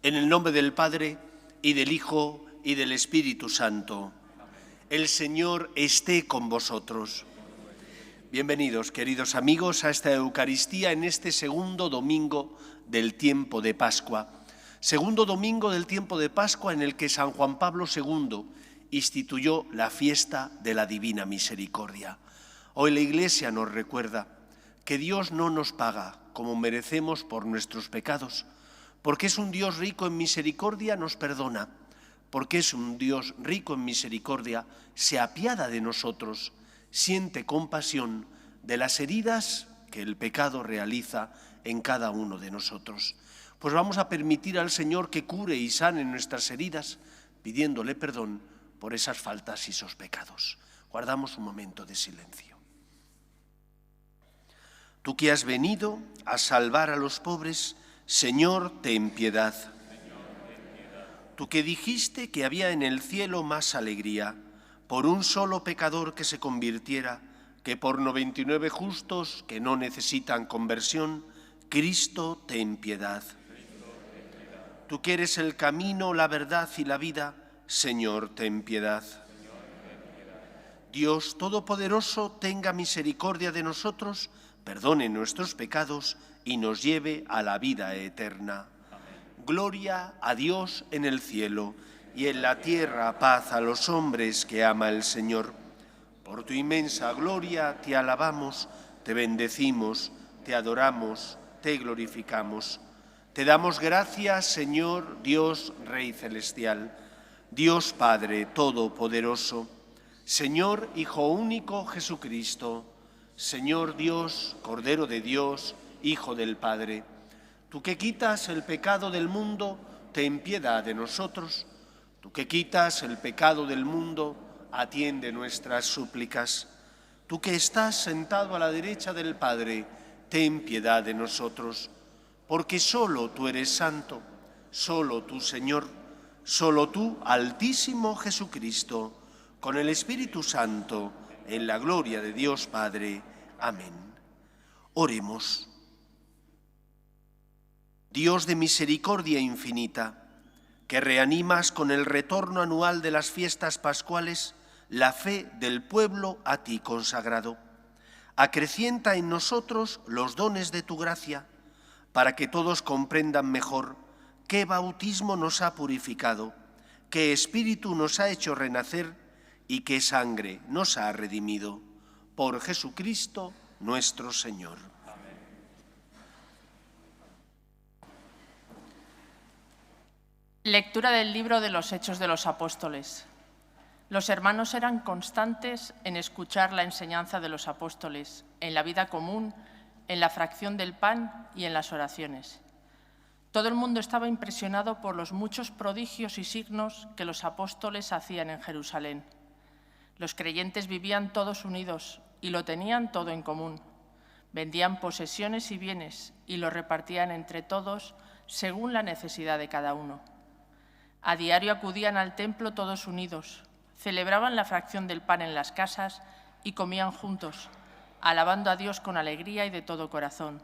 En el nombre del Padre, y del Hijo, y del Espíritu Santo. El Señor esté con vosotros. Bienvenidos, queridos amigos, a esta Eucaristía en este segundo domingo del tiempo de Pascua. Segundo domingo del tiempo de Pascua en el que San Juan Pablo II instituyó la fiesta de la Divina Misericordia. Hoy la Iglesia nos recuerda que Dios no nos paga como merecemos por nuestros pecados, porque es un Dios rico en misericordia, nos perdona, porque es un Dios rico en misericordia, se apiada de nosotros, siente compasión de las heridas que el pecado realiza en cada uno de nosotros. Pues vamos a permitir al Señor que cure y sane nuestras heridas, pidiéndole perdón por esas faltas y esos pecados. Guardamos un momento de silencio. Tú que has venido a salvar a los pobres, Señor, ten piedad. Tú que dijiste que había en el cielo más alegría por un solo pecador que se convirtiera que por 99 justos que no necesitan conversión, Cristo, ten piedad. Tú que eres el camino, la verdad y la vida, Señor, ten piedad. Dios Todopoderoso, tenga misericordia de nosotros, perdone nuestros pecados y nos lleve a la vida eterna. Amén. Gloria a Dios en el cielo y en la tierra paz a los hombres que ama el Señor. Por tu inmensa gloria te alabamos, te bendecimos, te adoramos, te glorificamos. Te damos gracias, Señor, Dios Rey Celestial, Dios Padre Todopoderoso, Señor Hijo único Jesucristo, Señor Dios, Cordero de Dios, Hijo del Padre, tú que quitas el pecado del mundo, ten piedad de nosotros. Tú que quitas el pecado del mundo, atiende nuestras súplicas. Tú que estás sentado a la derecha del Padre, ten piedad de nosotros. Porque solo tú eres santo, solo tú, Señor, solo tú, Altísimo Jesucristo, con el Espíritu Santo, en la gloria de Dios Padre. Amén. Oremos. Dios de misericordia infinita, que reanimas con el retorno anual de las fiestas pascuales la fe del pueblo a ti consagrado, acrecienta en nosotros los dones de tu gracia, para que todos comprendan mejor qué bautismo nos ha purificado, qué espíritu nos ha hecho renacer y qué sangre nos ha redimido. Por Jesucristo nuestro Señor. Lectura del libro de los Hechos de los Apóstoles. Los hermanos eran constantes en escuchar la enseñanza de los apóstoles, en la vida común, en la fracción del pan y en las oraciones. Todo el mundo estaba impresionado por los muchos prodigios y signos que los apóstoles hacían en Jerusalén. Los creyentes vivían todos unidos y lo tenían todo en común. Vendían posesiones y bienes y lo repartían entre todos según la necesidad de cada uno. A diario acudían al templo todos unidos, celebraban la fracción del pan en las casas y comían juntos, alabando a Dios con alegría y de todo corazón.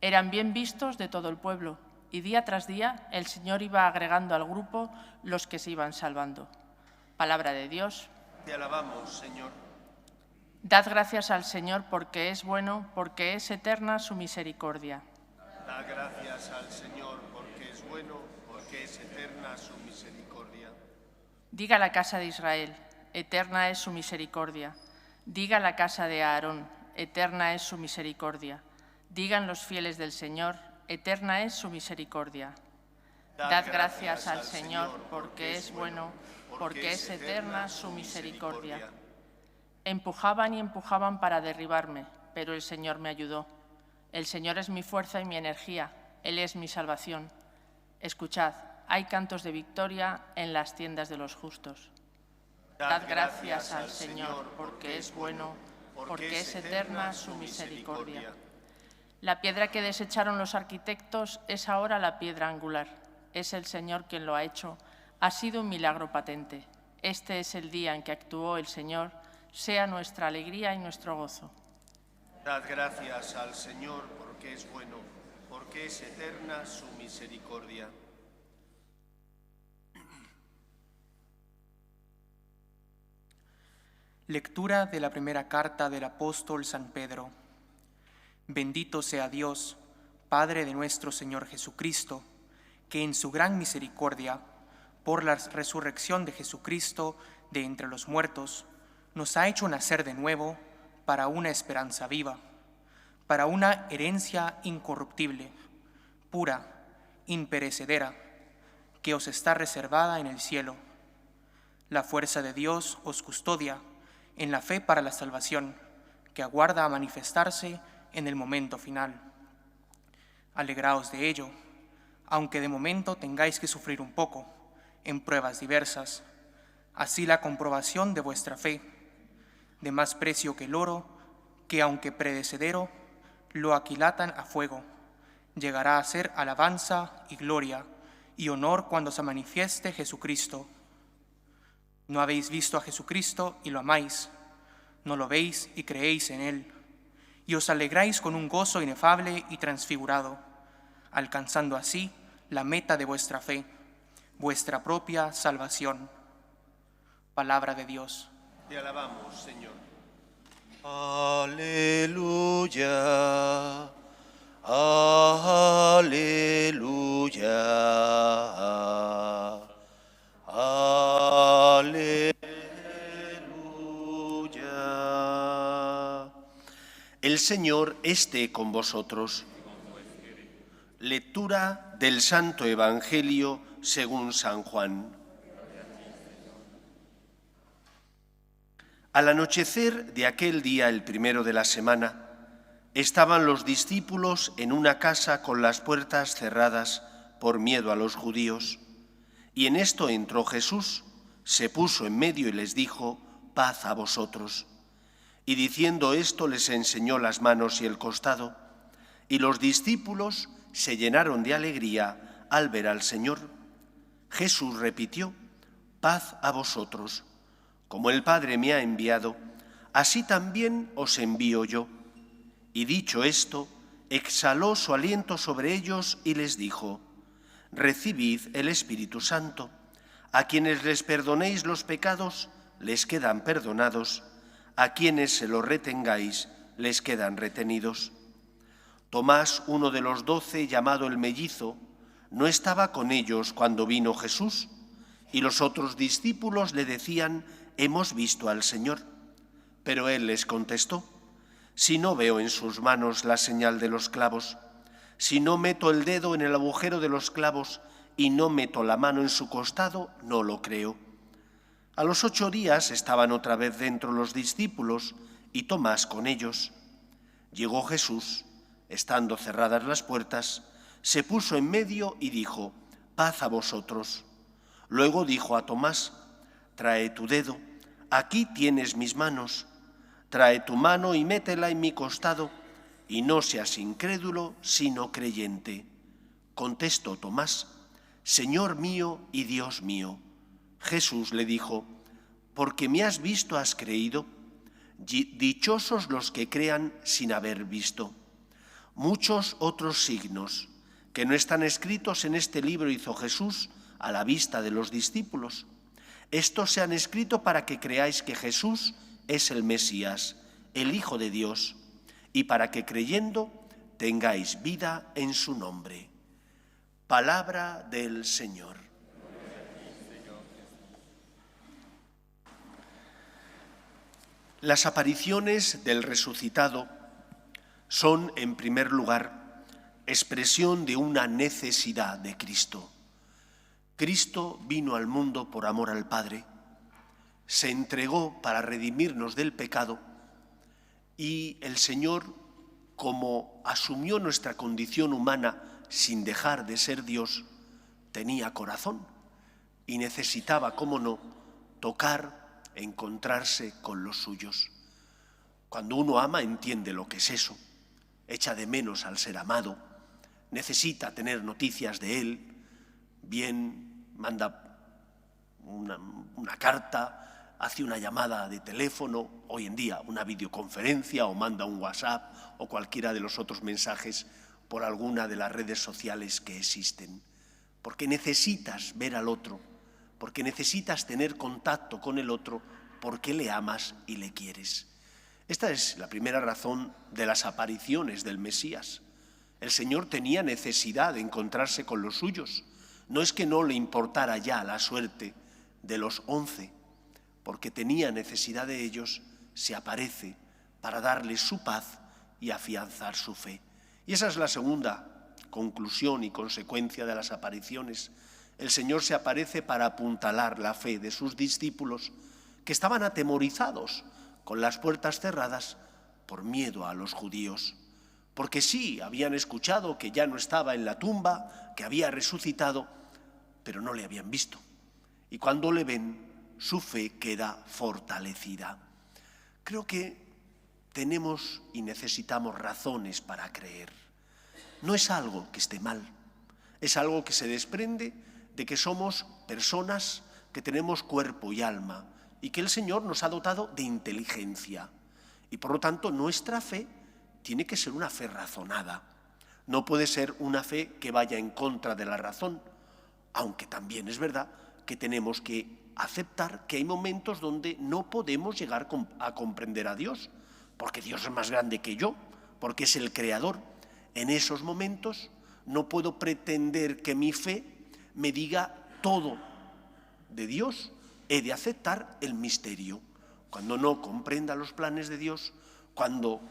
Eran bien vistos de todo el pueblo y día tras día el Señor iba agregando al grupo los que se iban salvando. Palabra de Dios. Te alabamos, Señor. Dad gracias al Señor porque es bueno, porque es eterna su misericordia. Dad gracias al Señor porque es bueno, porque es eterna su misericordia. Diga la casa de Israel, eterna es su misericordia. Diga la casa de Aarón, eterna es su misericordia. Digan los fieles del Señor, eterna es su misericordia. Dad gracias al Señor porque es bueno, porque es eterna su misericordia. Empujaban y empujaban para derribarme, pero el Señor me ayudó. El Señor es mi fuerza y mi energía, Él es mi salvación. Escuchad, hay cantos de victoria en las tiendas de los justos. Dad gracias al Señor porque es bueno, porque es eterna su misericordia. La piedra que desecharon los arquitectos es ahora la piedra angular. Es el Señor quien lo ha hecho. Ha sido un milagro patente. Este es el día en que actuó el Señor. Sea nuestra alegría y nuestro gozo. Dad gracias al Señor porque es bueno, porque es eterna su misericordia. Lectura de la primera carta del apóstol San Pedro. Bendito sea Dios, Padre de nuestro Señor Jesucristo, que en su gran misericordia, por la resurrección de Jesucristo de entre los muertos, nos ha hecho nacer de nuevo para una esperanza viva, para una herencia incorruptible, pura, imperecedera, que os está reservada en el cielo. La fuerza de Dios os custodia en la fe para la salvación, que aguarda a manifestarse en el momento final. Alegraos de ello, aunque de momento tengáis que sufrir un poco, en pruebas diversas. Así la comprobación de vuestra fe, de más precio que el oro, que aunque perecedero, lo aquilatan a fuego, llegará a ser alabanza y gloria y honor cuando se manifieste Jesucristo. No habéis visto a Jesucristo y lo amáis, no lo veis y creéis en Él, y os alegráis con un gozo inefable y transfigurado, alcanzando así la meta de vuestra fe, vuestra propia salvación. Palabra de Dios. Te alabamos, Señor. Aleluya, aleluya, aleluya. El Señor esté con vosotros. Lectura del Santo Evangelio según San Juan. Al anochecer de aquel día, el primero de la semana, estaban los discípulos en una casa con las puertas cerradas por miedo a los judíos. Y en esto entró Jesús, se puso en medio y les dijo: paz a vosotros. Y diciendo esto les enseñó las manos y el costado. Y los discípulos se llenaron de alegría al ver al Señor. Jesús repitió: paz a vosotros. Como el Padre me ha enviado, así también os envío yo. Y dicho esto, exhaló su aliento sobre ellos y les dijo: recibid el Espíritu Santo. A quienes les perdonéis los pecados, les quedan perdonados. A quienes se los retengáis, les quedan retenidos. Tomás, uno de los 12, llamado el Mellizo, no estaba con ellos cuando vino Jesús, y los otros discípulos le decían: hemos visto al Señor. Pero él les contestó: si no veo en sus manos la señal de los clavos, si no meto el dedo en el agujero de los clavos y no meto la mano en su costado, no lo creo. A los 8 días estaban otra vez dentro los discípulos y Tomás con ellos. Llegó Jesús, estando cerradas las puertas, se puso en medio y dijo: paz a vosotros. Luego dijo a Tomás: trae tu dedo, aquí tienes mis manos. Trae tu mano y métela en mi costado, y no seas incrédulo, sino creyente. Contestó Tomás: Señor mío y Dios mío. Jesús le dijo: porque me has visto, has creído. Dichosos los que crean sin haber visto. Muchos otros signos que no están escritos en este libro hizo Jesús a la vista de los discípulos. Estos se han escrito para que creáis que Jesús es el Mesías, el Hijo de Dios, y para que creyendo tengáis vida en su nombre. Palabra del Señor. Las apariciones del resucitado son, en primer lugar, expresión de una necesidad de Cristo. Cristo vino al mundo por amor al Padre, se entregó para redimirnos del pecado y el Señor, como asumió nuestra condición humana sin dejar de ser Dios, tenía corazón y necesitaba, cómo no, tocar, encontrarse con los suyos. Cuando uno ama entiende lo que es eso, echa de menos al ser amado, necesita tener noticias de él, bien manda una carta, hace una llamada de teléfono, hoy en día una videoconferencia o manda un WhatsApp o cualquiera de los otros mensajes por alguna de las redes sociales que existen, porque necesitas ver al otro, porque necesitas tener contacto con el otro porque le amas y le quieres. Esta es la primera razón de las apariciones del Mesías. El Señor tenía necesidad de encontrarse con los suyos. No es que no le importara ya la suerte de los 11, porque tenía necesidad de ellos, se aparece para darles su paz y afianzar su fe. Y esa es la segunda conclusión y consecuencia de las apariciones. El Señor se aparece para apuntalar la fe de sus discípulos, que estaban atemorizados con las puertas cerradas por miedo a los judíos. Porque sí, habían escuchado que ya no estaba en la tumba, que había resucitado, pero no le habían visto. Y cuando le ven, su fe queda fortalecida. Creo que tenemos y necesitamos razones para creer. No es algo que esté mal, es algo que se desprende de que somos personas que tenemos cuerpo y alma y que el Señor nos ha dotado de inteligencia. Y por lo tanto nuestra fe tiene que ser una fe razonada. No puede ser una fe que vaya en contra de la razón, aunque también es verdad que tenemos que aceptar que hay momentos donde no podemos llegar a comprender a Dios, porque Dios es más grande que yo, porque es el Creador. En esos momentos no puedo pretender que mi fe me diga todo de Dios. He de aceptar el misterio. Cuando no comprenda los planes de Dios, cuando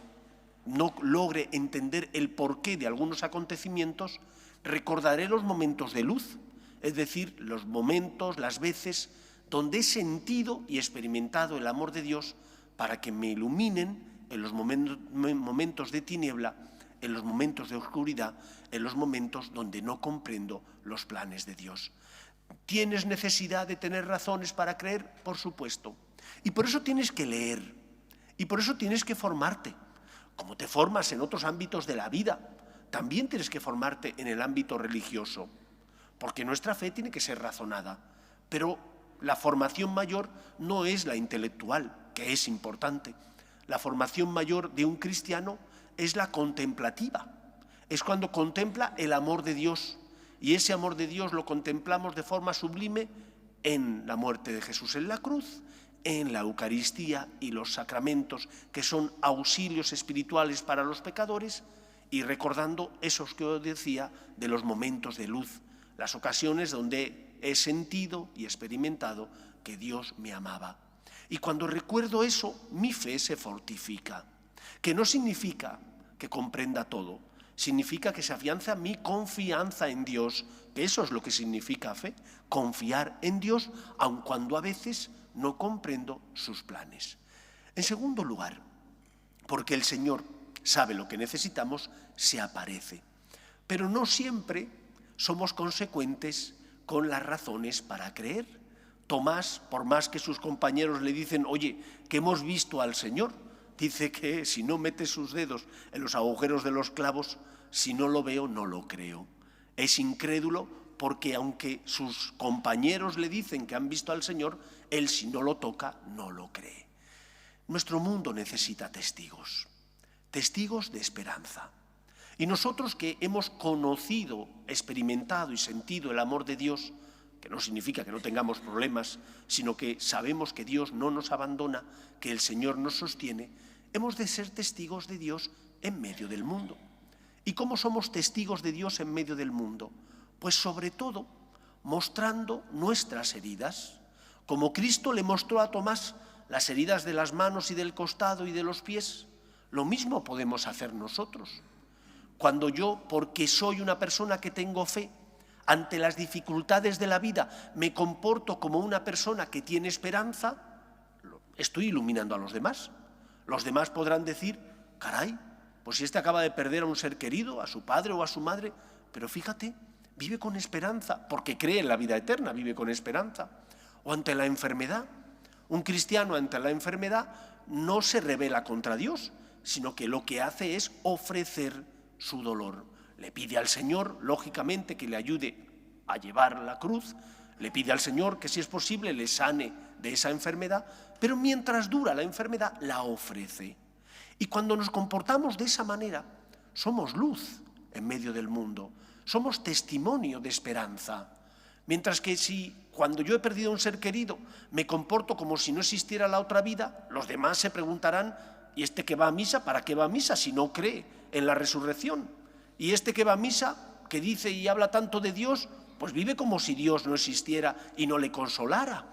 no logre entender el porqué de algunos acontecimientos, recordaré los momentos de luz, es decir, los momentos, las veces donde he sentido y experimentado el amor de Dios para que me iluminen en los momentos de tiniebla, en los momentos de oscuridad, en los momentos donde no comprendo los planes de Dios. ¿Tienes necesidad de tener razones para creer? Por supuesto. Y por eso tienes que leer. Y por eso tienes que formarte. Como te formas en otros ámbitos de la vida, también tienes que formarte en el ámbito religioso. Porque nuestra fe tiene que ser razonada. Pero la formación mayor no es la intelectual, que es importante. La formación mayor de un cristiano es la contemplativa. Es cuando contempla el amor de Dios. Y ese amor de Dios lo contemplamos de forma sublime en la muerte de Jesús en la cruz, en la Eucaristía y los sacramentos, que son auxilios espirituales para los pecadores, y recordando esos que os decía de los momentos de luz, las ocasiones donde he sentido y experimentado que Dios me amaba. Y cuando recuerdo eso, mi fe se fortifica, que no significa que comprenda todo, significa que se afianza mi confianza en Dios, que eso es lo que significa fe, confiar en Dios, aun cuando a veces no comprendo sus planes. En segundo lugar, porque el Señor sabe lo que necesitamos, se aparece. Pero no siempre somos consecuentes con las razones para creer. Tomás, por más que sus compañeros le dicen, oye, que hemos visto al Señor, dice que si no mete sus dedos en los agujeros de los clavos, si no lo veo, no lo creo. Es incrédulo porque aunque sus compañeros le dicen que han visto al Señor, él si no lo toca, no lo cree. Nuestro mundo necesita testigos, testigos de esperanza. Y nosotros que hemos conocido, experimentado y sentido el amor de Dios, que no significa que no tengamos problemas, sino que sabemos que Dios no nos abandona, que el Señor nos sostiene, hemos de ser testigos de Dios en medio del mundo. ¿Y cómo somos testigos de Dios en medio del mundo? Pues sobre todo mostrando nuestras heridas. Como Cristo le mostró a Tomás las heridas de las manos y del costado y de los pies, lo mismo podemos hacer nosotros. Cuando yo, porque soy una persona que tengo fe, ante las dificultades de la vida me comporto como una persona que tiene esperanza, estoy iluminando a los demás. Los demás podrán decir, caray, pues si este acaba de perder a un ser querido, a su padre o a su madre, pero fíjate, vive con esperanza, porque cree en la vida eterna, vive con esperanza. O ante la enfermedad, un cristiano ante la enfermedad no se rebela contra Dios, sino que lo que hace es ofrecer su dolor. Le pide al Señor, lógicamente, que le ayude a llevar la cruz, le pide al Señor que si es posible le sane de esa enfermedad, pero mientras dura la enfermedad la ofrece. Y cuando nos comportamos de esa manera, somos luz en medio del mundo, somos testimonio de esperanza. Mientras que si cuando yo he perdido a un ser querido me comporto como si no existiera la otra vida, los demás se preguntarán, ¿y este que va a misa, para qué va a misa si no cree en la resurrección? Y este que va a misa, que dice y habla tanto de Dios, pues vive como si Dios no existiera y no le consolara.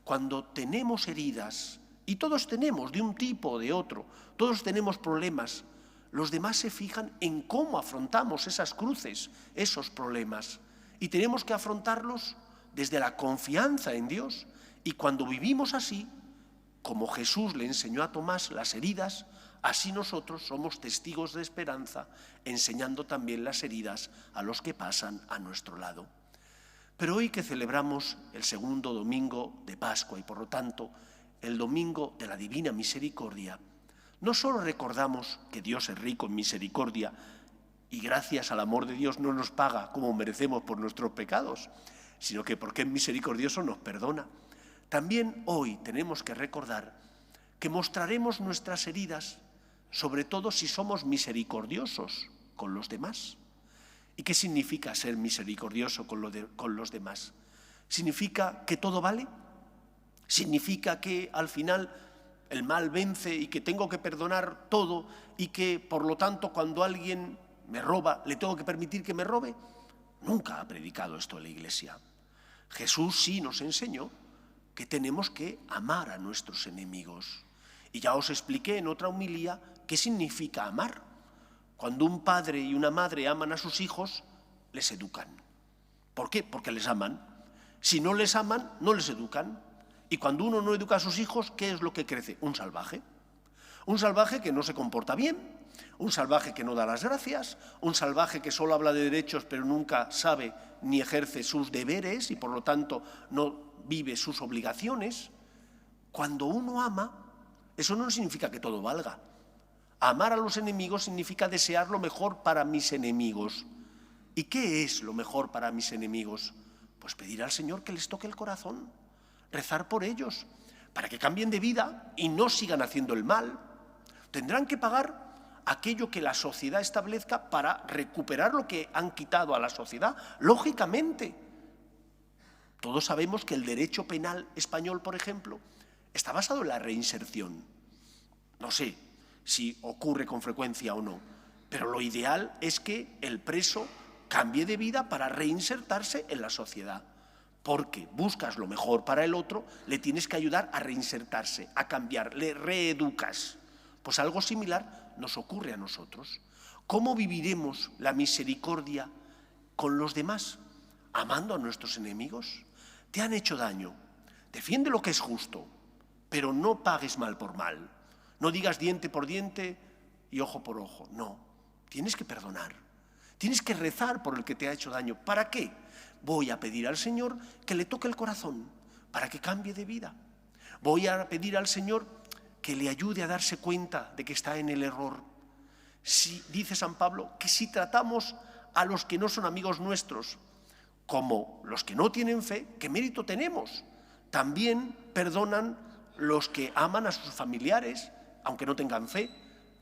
Cuando tenemos heridas, y todos tenemos de un tipo o de otro, todos tenemos problemas, los demás se fijan en cómo afrontamos esas cruces, esos problemas. Y tenemos que afrontarlos desde la confianza en Dios. Y cuando vivimos así, como Jesús le enseñó a Tomás las heridas, así nosotros somos testigos de esperanza, enseñando también las heridas a los que pasan a nuestro lado. Pero hoy que celebramos el segundo domingo de Pascua y por lo tanto el domingo de la Divina Misericordia, no solo recordamos que Dios es rico en misericordia y gracias al amor de Dios no nos paga como merecemos por nuestros pecados, sino que porque es misericordioso nos perdona. También hoy tenemos que recordar que mostraremos nuestras heridas, sobre todo si somos misericordiosos con los demás. ¿Y qué significa ser misericordioso con los demás? ¿Significa que todo vale? ¿Significa que al final el mal vence y que tengo que perdonar todo y que, por lo tanto, cuando alguien me roba, le tengo que permitir que me robe? Nunca ha predicado esto la Iglesia. Jesús sí nos enseñó que tenemos que amar a nuestros enemigos. Y ya os expliqué en otra homilía qué significa amar. Cuando un padre y una madre aman a sus hijos, les educan. ¿Por qué? Porque les aman. Si no les aman, no les educan. Y cuando uno no educa a sus hijos, ¿qué es lo que crece? Un salvaje. Un salvaje que no se comporta bien, un salvaje que no da las gracias, un salvaje que solo habla de derechos pero nunca sabe ni ejerce sus deberes y por lo tanto no vive sus obligaciones. Cuando uno ama, eso no significa que todo valga. Amar a los enemigos significa desear lo mejor para mis enemigos. ¿Y qué es lo mejor para mis enemigos? Pues pedir al Señor que les toque el corazón, rezar por ellos, para que cambien de vida y no sigan haciendo el mal. Tendrán que pagar aquello que la sociedad establezca para recuperar lo que han quitado a la sociedad, lógicamente. Todos sabemos que el derecho penal español, por ejemplo, está basado en la reinserción. No sé si ocurre con frecuencia o no, pero lo ideal es que el preso cambie de vida para reinsertarse en la sociedad. Porque buscas lo mejor para el otro, le tienes que ayudar a reinsertarse, a cambiar, le reeducas. Pues algo similar nos ocurre a nosotros. ¿Cómo viviremos la misericordia con los demás? Amando a nuestros enemigos. Te han hecho daño, defiende lo que es justo, pero no pagues mal por mal. No digas diente por diente y ojo por ojo. No, tienes que perdonar. Tienes que rezar por el que te ha hecho daño. ¿Para qué? Voy a pedir al Señor que le toque el corazón para que cambie de vida. Voy a pedir al Señor que le ayude a darse cuenta de que está en el error. Si, dice San Pablo, que si tratamos a los que no son amigos nuestros como los que no tienen fe, ¿qué mérito tenemos? También perdonan los que aman a sus familiares, aunque no tengan fe.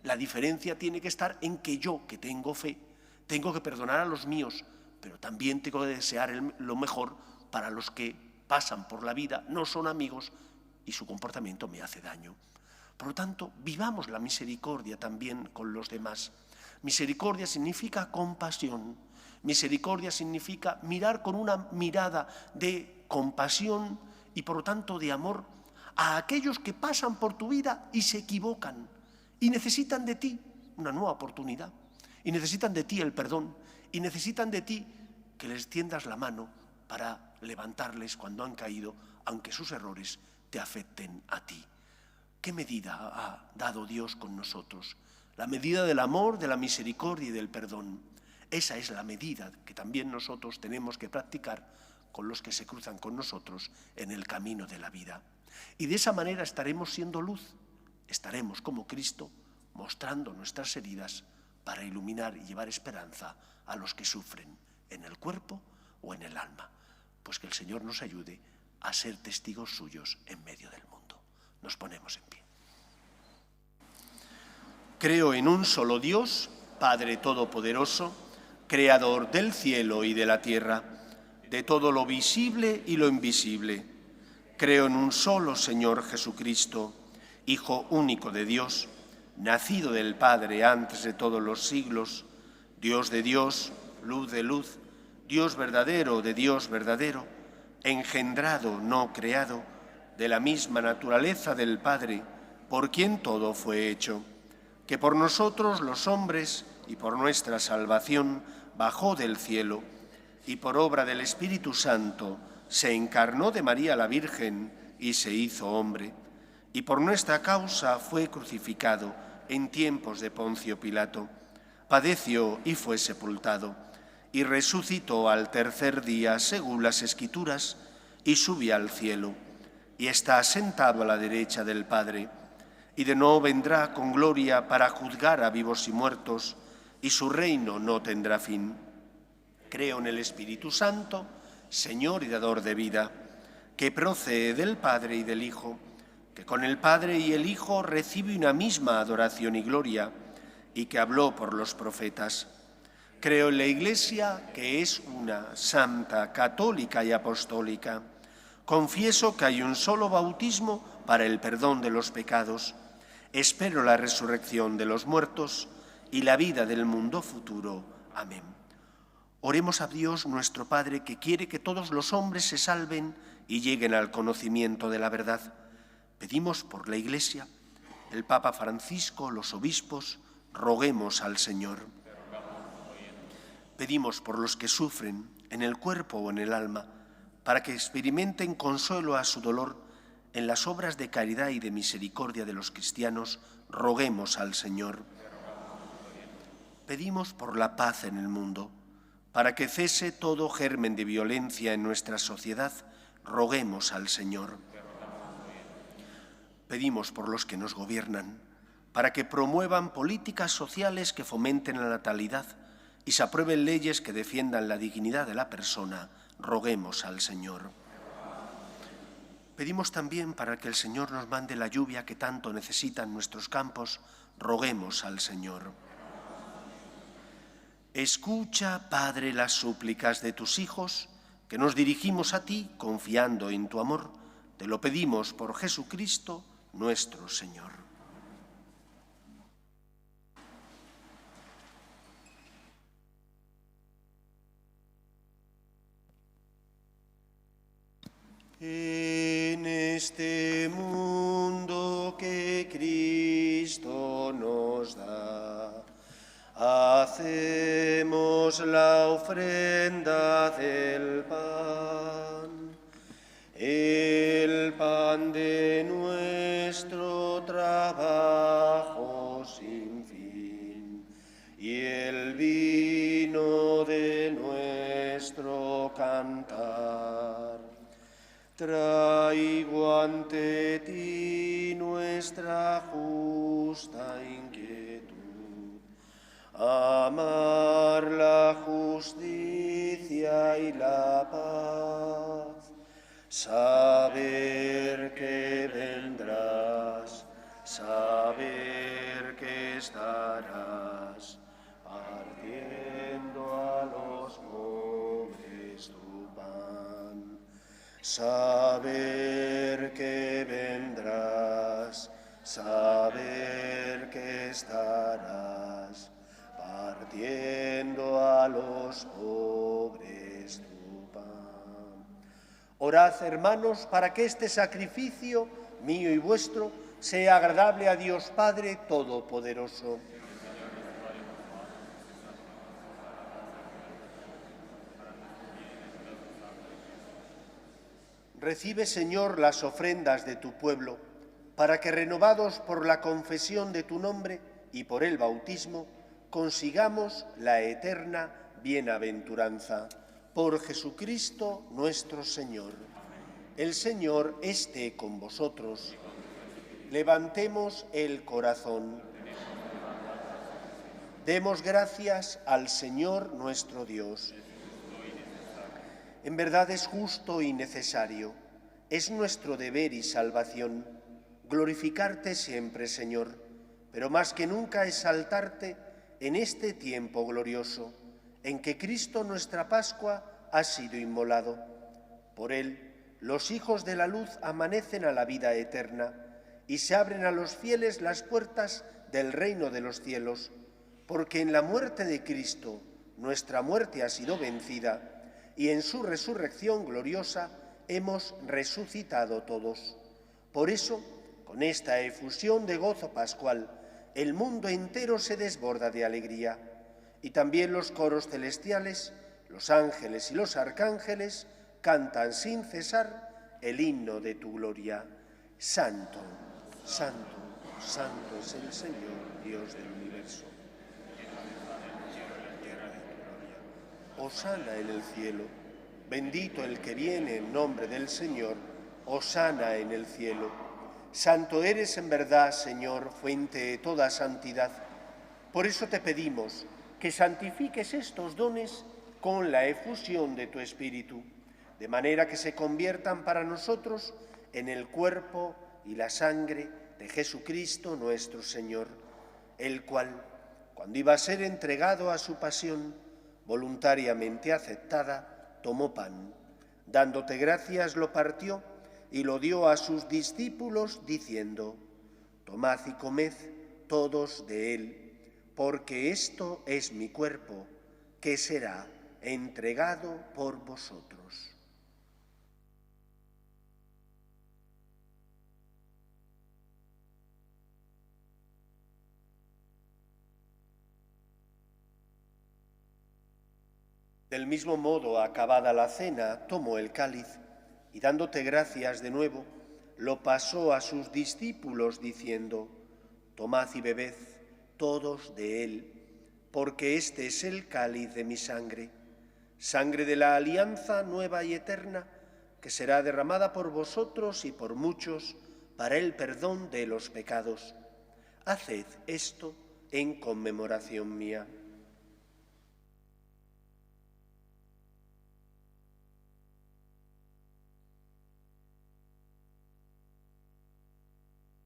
La diferencia tiene que estar en que yo, que tengo fe, tengo que perdonar a los míos, pero también tengo que desear lo mejor para los que pasan por la vida, no son amigos y su comportamiento me hace daño. Por lo tanto, vivamos la misericordia también con los demás. Misericordia significa compasión. Misericordia significa mirar con una mirada de compasión y por lo tanto de amor a aquellos que pasan por tu vida y se equivocan y necesitan de ti una nueva oportunidad y necesitan de ti el perdón y necesitan de ti que les tiendas la mano para levantarles cuando han caído, aunque sus errores te afecten a ti. ¿Qué medida ha dado Dios con nosotros? La medida del amor, de la misericordia y del perdón. Esa es la medida que también nosotros tenemos que practicar con los que se cruzan con nosotros en el camino de la vida. Y de esa manera estaremos siendo luz, estaremos como Cristo mostrando nuestras heridas para iluminar y llevar esperanza a los que sufren en el cuerpo o en el alma. Pues que el Señor nos ayude a ser testigos suyos en medio del mundo. Nos ponemos en pie. Creo en un solo Dios, Padre Todopoderoso, Creador del cielo y de la tierra, de todo lo visible y lo invisible. Creo en un solo Señor Jesucristo, Hijo único de Dios, nacido del Padre antes de todos los siglos, Dios de Dios, luz de luz, Dios verdadero de Dios verdadero, engendrado, no creado, de la misma naturaleza del Padre, por quien todo fue hecho, que por nosotros los hombres y por nuestra salvación bajó del cielo, y por obra del Espíritu Santo se encarnó de María la Virgen y se hizo hombre, y por nuestra causa fue crucificado en tiempos de Poncio Pilato, padeció y fue sepultado, y resucitó al tercer día según las Escrituras, y subió al cielo, y está sentado a la derecha del Padre, y de nuevo vendrá con gloria para juzgar a vivos y muertos, y su reino no tendrá fin. Creo en el Espíritu Santo, Señor y dador de vida, que procede del Padre y del Hijo, que con el Padre y el Hijo recibe una misma adoración y gloria, y que habló por los profetas. Creo en la Iglesia, que es una, santa, católica y apostólica. Confieso que hay un solo bautismo para el perdón de los pecados. Espero la resurrección de los muertos y la vida del mundo futuro. Amén. Oremos a Dios nuestro Padre, que quiere que todos los hombres se salven y lleguen al conocimiento de la verdad. Pedimos por la Iglesia, el Papa Francisco, los obispos, roguemos al Señor. Pedimos por los que sufren, en el cuerpo o en el alma, para que experimenten consuelo a su dolor en las obras de caridad y de misericordia de los cristianos, roguemos al Señor. Pedimos por la paz en el mundo, para que cese todo germen de violencia en nuestra sociedad, roguemos al Señor. Pedimos por los que nos gobiernan, para que promuevan políticas sociales que fomenten la natalidad y se aprueben leyes que defiendan la dignidad de la persona, roguemos al Señor. Pedimos también para que el Señor nos mande la lluvia que tanto necesitan nuestros campos, roguemos al Señor. Escucha, Padre, las súplicas de tus hijos, que nos dirigimos a ti confiando en tu amor. Te lo pedimos por Jesucristo, nuestro Señor. En este mundo que Cristo nos da, hacemos la ofrenda del pan, el pan de nuestro trabajo sin fin y el vino de nuestro cantar. Traigo ante ti nuestra justa inquietud, amar la justicia y la paz, saber que vendrás, saber que estarás partiendo a los pobres tu pan, saber que vendrás, saber que estarás partiendo a los pobres tu pan. Orad, hermanos, para que este sacrificio mío y vuestro sea agradable a Dios Padre Todopoderoso. Recibe, Señor, las ofrendas de tu pueblo, para que, renovados por la confesión de tu nombre y por el bautismo, consigamos la eterna bienaventuranza. Por Jesucristo nuestro Señor. El Señor esté con vosotros. Levantemos el corazón. Demos gracias al Señor nuestro Dios. En verdad es justo y necesario, es nuestro deber y salvación, glorificarte siempre, Señor, pero más que nunca exaltarte en este tiempo glorioso, en que Cristo nuestra Pascua ha sido inmolado. Por él, los hijos de la luz amanecen a la vida eterna y se abren a los fieles las puertas del reino de los cielos, porque en la muerte de Cristo nuestra muerte ha sido vencida y en su resurrección gloriosa hemos resucitado todos. Por eso, con esta efusión de gozo pascual, el mundo entero se desborda de alegría, y también los coros celestiales, los ángeles y los arcángeles cantan sin cesar el himno de tu gloria. Santo, santo, santo es el Señor, Dios del universo. Hosana en el cielo, bendito el que viene en nombre del Señor, hosana en el cielo. Santo eres en verdad, Señor, fuente de toda santidad. Por eso te pedimos que santifiques estos dones con la efusión de tu Espíritu, de manera que se conviertan para nosotros en el cuerpo y la sangre de Jesucristo nuestro Señor, el cual, cuando iba a ser entregado a su pasión, voluntariamente aceptada, tomó pan, dándote gracias lo partió y lo dio a sus discípulos diciendo: tomad y comed todos de él, porque esto es mi cuerpo, que será entregado por vosotros. Del mismo modo, acabada la cena, tomó el cáliz y dándote gracias de nuevo, lo pasó a sus discípulos diciendo: tomad y bebed todos de él, porque este es el cáliz de mi sangre, sangre de la alianza nueva y eterna, que será derramada por vosotros y por muchos para el perdón de los pecados. Haced esto en conmemoración mía.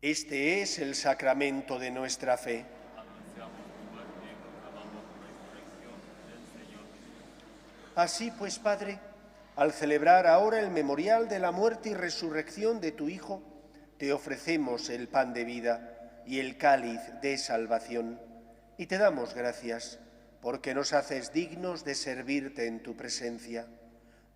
Este es el sacramento de nuestra fe. Así pues, Padre, al celebrar ahora el memorial de la muerte y resurrección de tu Hijo, te ofrecemos el pan de vida y el cáliz de salvación, y te damos gracias porque nos haces dignos de servirte en tu presencia.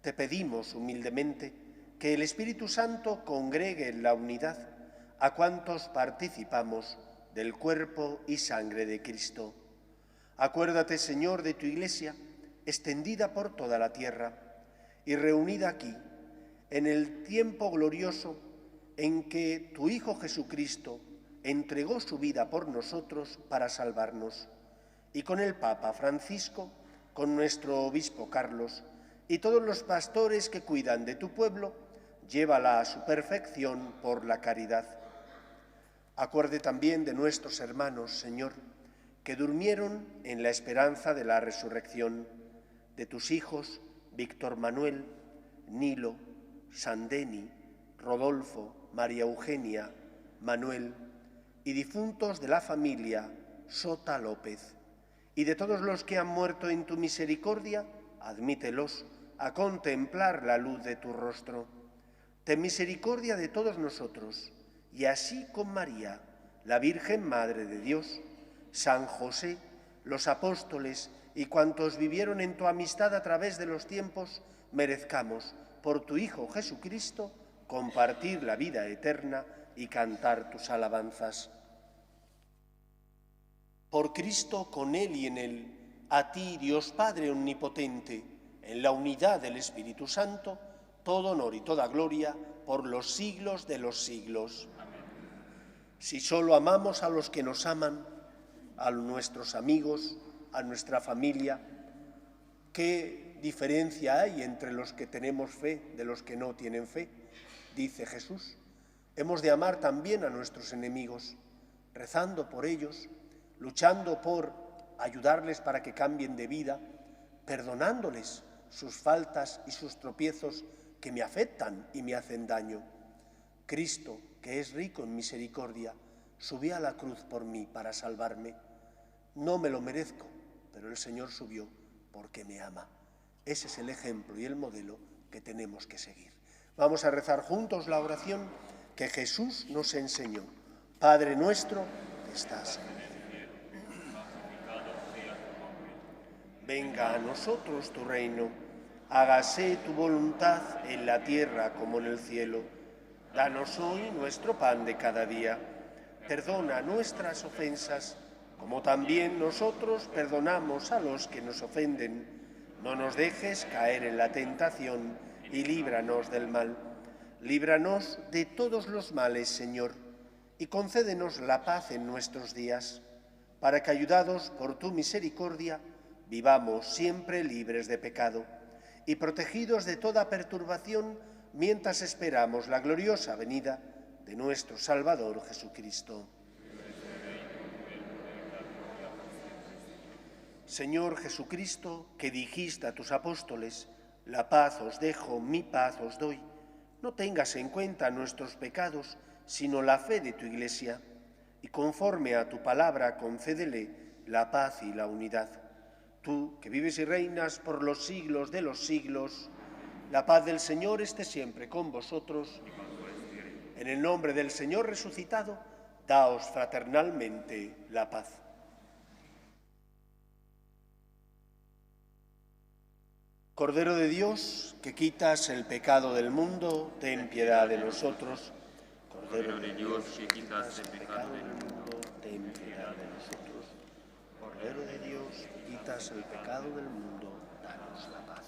Te pedimos humildemente que el Espíritu Santo congregue en la unidad a cuantos participamos del cuerpo y sangre de Cristo. Acuérdate, Señor, de tu Iglesia, extendida por toda la tierra y reunida aquí, en el tiempo glorioso en que tu Hijo Jesucristo entregó su vida por nosotros para salvarnos, y con el Papa Francisco, con nuestro Obispo Carlos y todos los pastores que cuidan de tu pueblo, llévala a su perfección por la caridad. Acuerde también de nuestros hermanos, Señor, que durmieron en la esperanza de la resurrección, de tus hijos Víctor Manuel, Nilo, Sandeni, Rodolfo, María Eugenia, Manuel, y difuntos de la familia Sota López, y de todos los que han muerto en tu misericordia, admítelos a contemplar la luz de tu rostro. Ten misericordia de todos nosotros, y así con María, la Virgen Madre de Dios, San José, los apóstoles y cuantos vivieron en tu amistad a través de los tiempos, merezcamos, por tu Hijo Jesucristo, compartir la vida eterna y cantar tus alabanzas. Por Cristo, con Él y en Él, a ti, Dios Padre Omnipotente, en la unidad del Espíritu Santo, todo honor y toda gloria por los siglos de los siglos. Si solo amamos a los que nos aman, a nuestros amigos, a nuestra familia, ¿qué diferencia hay entre los que tenemos fe de los que no tienen fe? Dice Jesús. Hemos de amar también a nuestros enemigos, rezando por ellos, luchando por ayudarles para que cambien de vida, perdonándoles sus faltas y sus tropiezos que me afectan y me hacen daño. Cristo, que es rico en misericordia, subió a la cruz por mí para salvarme. No me lo merezco, pero el Señor subió porque me ama. Ese es el ejemplo y el modelo que tenemos que seguir. Vamos a rezar juntos la oración que Jesús nos enseñó. Padre nuestro que estás en el cielo. Venga a nosotros tu reino. Hágase tu voluntad en la tierra como en el cielo. Danos hoy nuestro pan de cada día. Perdona nuestras ofensas, como también nosotros perdonamos a los que nos ofenden. No nos dejes caer en la tentación y líbranos del mal. Líbranos de todos los males, Señor, y concédenos la paz en nuestros días, para que, ayudados por tu misericordia, vivamos siempre libres de pecado y protegidos de toda perturbación mientras esperamos la gloriosa venida de nuestro Salvador Jesucristo. Señor Jesucristo, que dijiste a tus apóstoles, la paz os dejo, mi paz os doy, no tengas en cuenta nuestros pecados, sino la fe de tu Iglesia, y conforme a tu palabra concédele la paz y la unidad. Tú, que vives y reinas por los siglos de los siglos, la paz del Señor esté siempre con vosotros. En el nombre del Señor resucitado, daos fraternalmente la paz. Cordero de Dios, que quitas el pecado del mundo, ten piedad de nosotros. Cordero de Dios, que quitas el pecado del mundo, ten piedad de nosotros. Cordero de Dios, que quitas el pecado del mundo, danos la paz.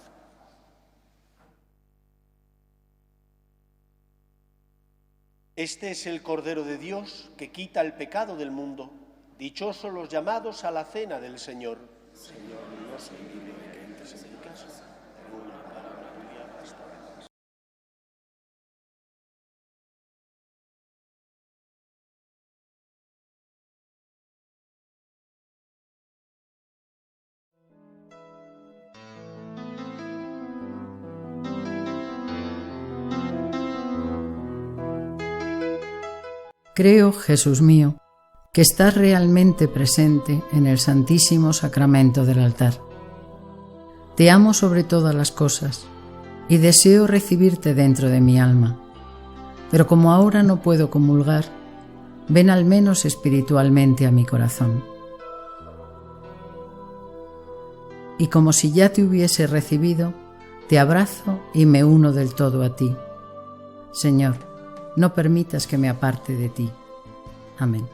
Este es el Cordero de Dios, que quita el pecado del mundo. Dichosos los llamados a la cena del Señor. Señor, no soy digno de que entres en mi casa. Una palabra tuya bastará. Creo, Jesús mío, que estás realmente presente en el Santísimo Sacramento del altar. Te amo sobre todas las cosas y deseo recibirte dentro de mi alma, pero como ahora no puedo comulgar, ven al menos espiritualmente a mi corazón. Y como si ya te hubiese recibido, te abrazo y me uno del todo a ti. Señor, no permitas que me aparte de ti. Amén.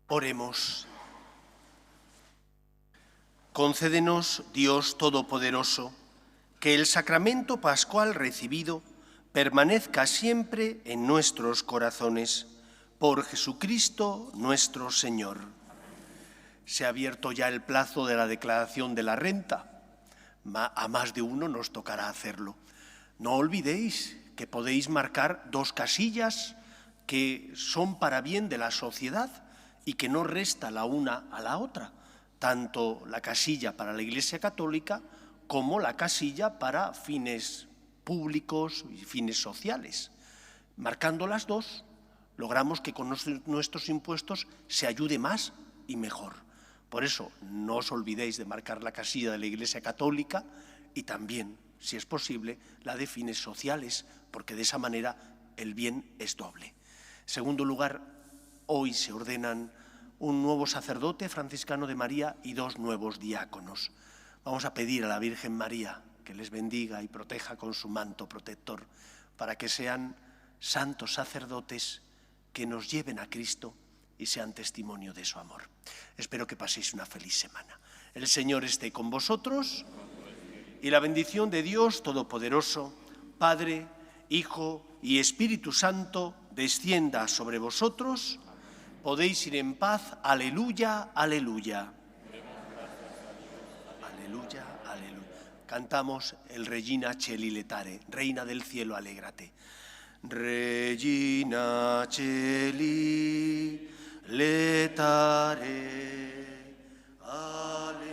Oremos. Concédenos, Dios Todopoderoso, que el sacramento pascual recibido permanezca siempre en nuestros corazones. Por Jesucristo nuestro Señor. Se ha abierto ya el plazo de la declaración de la renta. A más de uno nos tocará hacerlo. No olvidéis que podéis marcar 2 casillas que son para bien de la sociedad y que no resta la una a la otra, tanto la casilla para la Iglesia Católica como la casilla para fines públicos y fines sociales. Marcando las 2, logramos que con nuestros impuestos se ayude más y mejor. Por eso, no os olvidéis de marcar la casilla de la Iglesia Católica y también, si es posible, la de fines sociales, porque de esa manera el bien es doble. En segundo lugar, hoy se ordenan un nuevo sacerdote franciscano de María y 2 nuevos diáconos. Vamos a pedir a la Virgen María que les bendiga y proteja con su manto protector, para que sean santos sacerdotes que nos lleven a Cristo y sean testimonio de su amor. Espero que paséis una feliz semana. El Señor esté con vosotros y la bendición de Dios Todopoderoso, Padre, Hijo y Espíritu Santo, descienda sobre vosotros. Podéis ir en paz. Aleluya, aleluya. Aleluya, aleluya. Cantamos el Regina Celi letare, Reina del cielo, alégrate. Regina Celi letare, alégrate.